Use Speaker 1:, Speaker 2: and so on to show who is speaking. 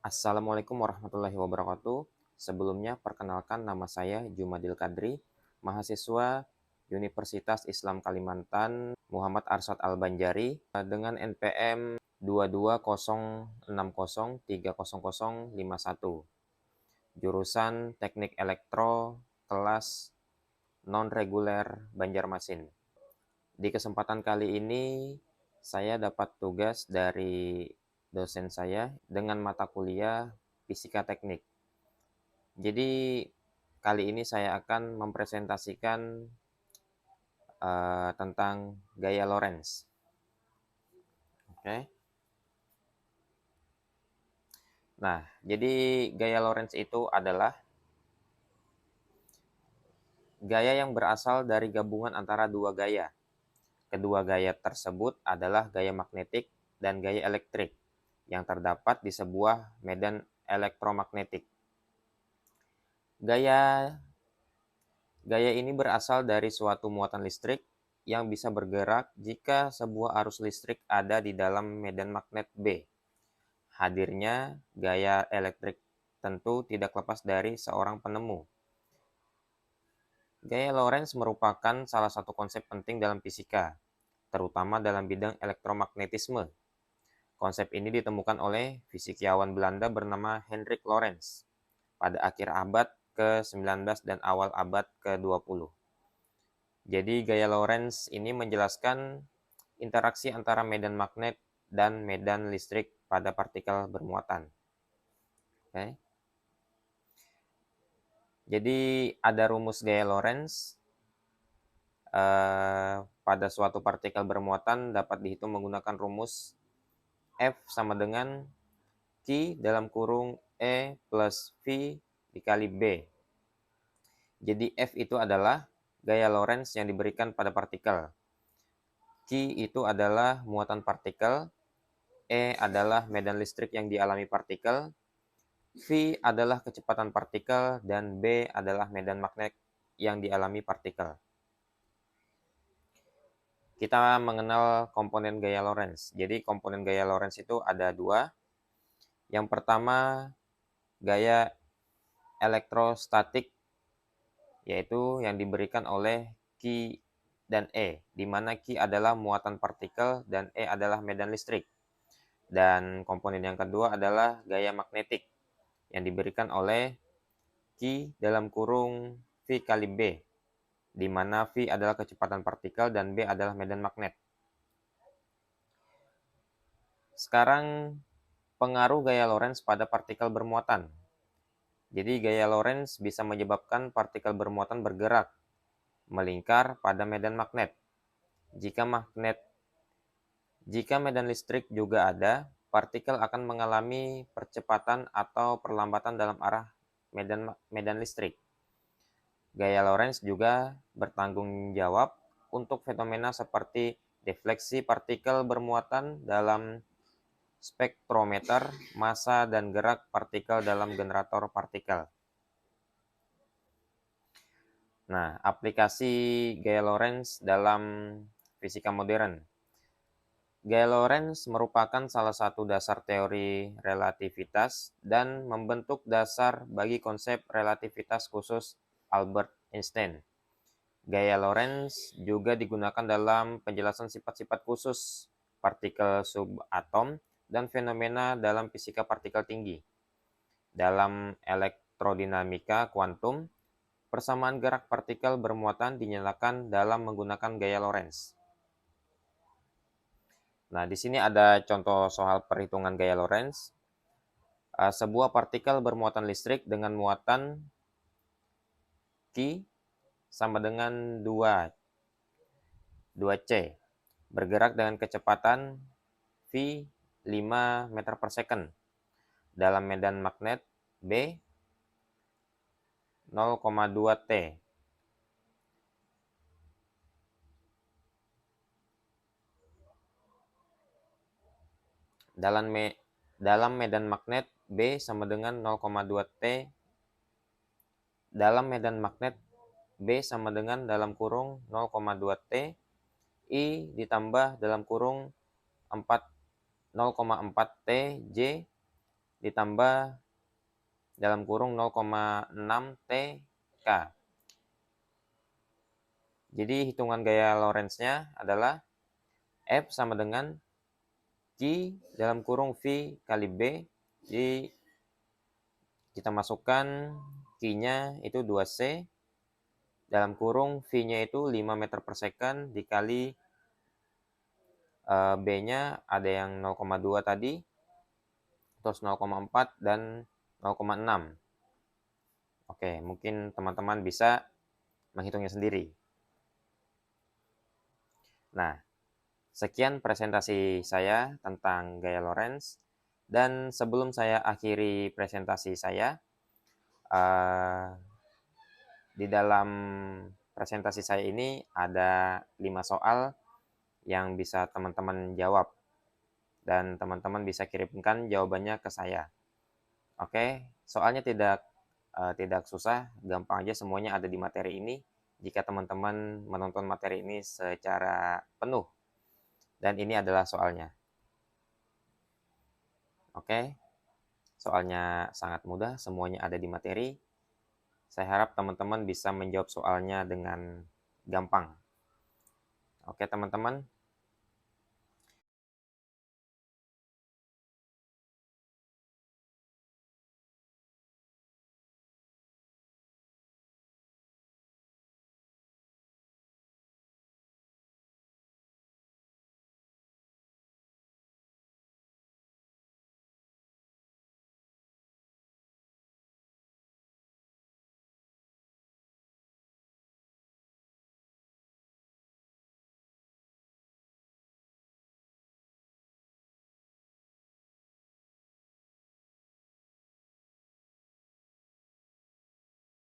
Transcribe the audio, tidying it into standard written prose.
Speaker 1: Assalamualaikum warahmatullahi wabarakatuh. Sebelumnya, perkenalkan nama saya Jumadil Kadri, mahasiswa Universitas Islam Kalimantan Muhammad Arsyad Al-Banjari dengan NPM 22060300051, jurusan Teknik Elektro, kelas non-reguler Banjarmasin. Di kesempatan kali ini, saya dapat tugas dari dosen saya dengan mata kuliah Fisika Teknik. Jadi, kali ini saya akan mempresentasikan tentang gaya Lorentz. Oke. Nah, jadi gaya Lorentz itu adalah gaya yang berasal dari gabungan antara dua gaya. Kedua gaya tersebut adalah gaya magnetik dan gaya elektrik yang terdapat di sebuah medan elektromagnetik. Gaya ini berasal dari suatu muatan listrik yang bisa bergerak jika sebuah arus listrik ada di dalam medan magnet B. Hadirnya gaya elektrik tentu tidak lepas dari seorang penemu. Gaya Lorentz merupakan salah satu konsep penting dalam fisika, terutama dalam bidang elektromagnetisme. Konsep ini ditemukan oleh fisikawan Belanda bernama Hendrik Lorentz pada akhir abad ke-19 dan awal abad ke-20. Jadi gaya Lorentz ini menjelaskan interaksi antara medan magnet dan medan listrik pada partikel bermuatan. Oke. Jadi ada rumus gaya Lorentz. Pada suatu partikel bermuatan dapat dihitung menggunakan rumus F sama dengan Q dalam kurung E plus V dikali B. Jadi F itu adalah gaya Lorentz yang diberikan pada partikel. Q itu adalah muatan partikel, E adalah medan listrik yang dialami partikel, V adalah kecepatan partikel, dan B adalah medan magnet yang dialami partikel. Kita mengenal komponen gaya Lorentz. Jadi komponen gaya Lorentz itu ada dua. Yang pertama, gaya elektrostatik, yaitu yang diberikan oleh Q dan E, di mana Q adalah muatan partikel dan E adalah medan listrik. Dan komponen yang kedua adalah gaya magnetik, yang diberikan oleh Q dalam kurung V kali B, di mana V adalah kecepatan partikel dan B adalah medan magnet. Sekarang, pengaruh gaya Lorentz pada partikel bermuatan. Jadi gaya Lorentz bisa menyebabkan partikel bermuatan bergerak, melingkar pada medan magnet. Jika medan listrik juga ada, partikel akan mengalami percepatan atau perlambatan dalam arah medan listrik. Gaya Lorentz juga bertanggung jawab untuk fenomena seperti defleksi partikel bermuatan dalam spektrometer, massa dan gerak partikel dalam generator partikel. Nah, aplikasi gaya Lorentz dalam fisika modern. Gaya Lorentz merupakan salah satu dasar teori relativitas dan membentuk dasar bagi konsep relativitas khusus Albert Einstein. Gaya Lorentz juga digunakan dalam penjelasan sifat-sifat khusus partikel subatom dan fenomena dalam fisika partikel tinggi. Dalam elektrodinamika kuantum, persamaan gerak partikel bermuatan dinyatakan dalam menggunakan gaya Lorentz. Nah, di sini ada contoh soal perhitungan gaya Lorentz. Sebuah partikel bermuatan listrik dengan muatan Q sama dengan 2C, bergerak dengan kecepatan V 5 meter per second dalam medan magnet B 0,2 T. Dalam medan magnet B sama dengan 0,2 T. Dalam medan magnet B sama dengan dalam kurung 0,2 T I ditambah dalam kurung 0,4 T J ditambah dalam kurung 0,6 TK. Jadi hitungan gaya Lorentz-nya adalah F sama dengan Q dalam kurung V kali B. Jadi kita masukkan Q-nya itu 2C, dalam kurung V-nya itu 5 meter per second dikali B-nya ada yang 0,2 tadi, terus 0,4 dan 0,6. Oke, mungkin teman-teman bisa menghitungnya sendiri. Nah, sekian presentasi saya tentang gaya Lorentz. Dan sebelum saya akhiri presentasi saya, di dalam presentasi saya ini ada 5 soal yang bisa teman-teman jawab. Dan teman-teman bisa kirimkan jawabannya ke saya. Oke, soalnya tidak susah, gampang aja, semuanya ada di materi ini. Jika teman-teman menonton materi ini secara penuh. Dan ini adalah soalnya. Oke, soalnya sangat mudah, semuanya ada di materi. Saya harap teman-teman bisa menjawab soalnya dengan gampang. Oke teman-teman,